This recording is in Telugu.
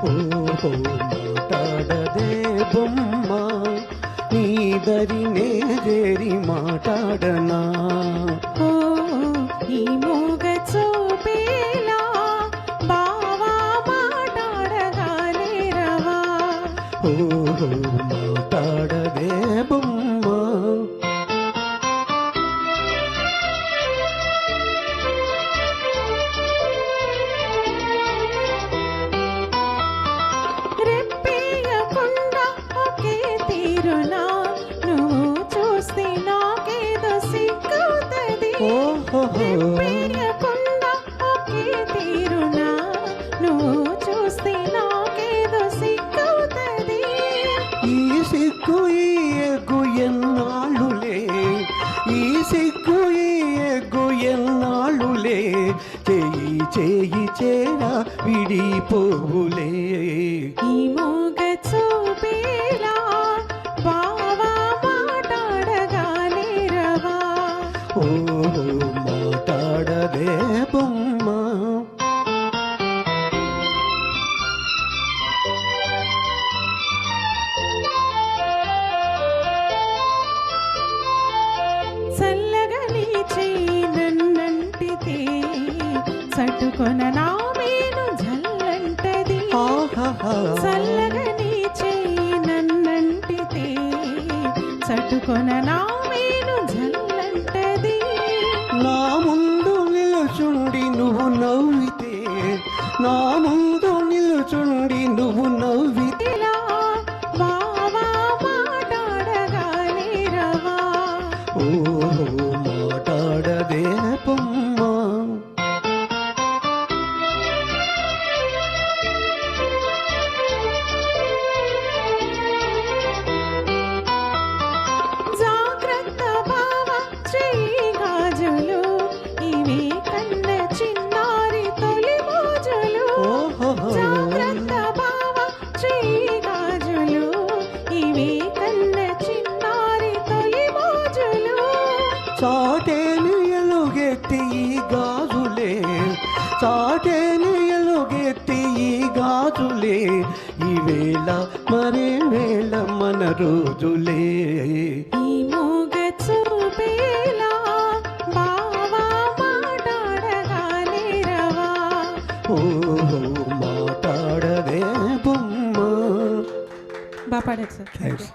ఓహో మాటాడదే బొమ్మ నీదరి నేదేరి మాటాడనా ఓ ఈ మూగ చూపేలా బావా మాటాడగానే రవా ఓహో మాటాడదే బొమ్మ రెప్పేయకుండా ఒకే తీరునా నువ్వు చూస్తే నాకేదో సిగ్గుతది రెప్పేయకుండా ఒకే తీరునా నువ్వు చూస్తే నాకేదో సిగ్గుతది ఈ సిగ్గు ఈ ఎగ్గు ఎన్నాళ్ళులే ఈ సిగ్గు ఈ ఎగ్గు ఎన్నాళ్ళులే చేయి చేయి చేరా విడిపోవులే ఈ మూగ చూపేలా బావా మాటాడగానే రవా ఓ మాటాడదే బొమ్మ చల్లగా నీ చేయి నన్నంటితే సట్టుకొన నా మేను జల్లంటది చల్లగా నీ చేయి నన్నంటితే సట్టుకొన నా మేను జల్లంటది నా ముందు నిలుచుండి నువ్వు నవ్వితే నా ముందు నిలుచుండి నువ్వు నవ్వితే ఇలా బావా మాటాడగానే రవా ఓ మాటాడదే బొమ్మ జాగ్రత్త బావా చెయ్యి గాజులు ఇవి కన్న చిన్నారి తొలి మోజులు జాగ్రత్త బావా చెయ్యి గాజులు ఇవి కన్న చిన్నారి తొలి మోజులు చాటేను ఎలుగెత్తి ఈ గాజులే చాటేను ఎలుగెత్తి ఈ గాజులే ఈ వేళ మరే వేళ మన రోజులే ఈ మూగ చూపేలా బావా మాటాడగానే రవా ఓ మాటాడదే బొమ్మ బాగా పాడారు సార్ థ్యాంక్స్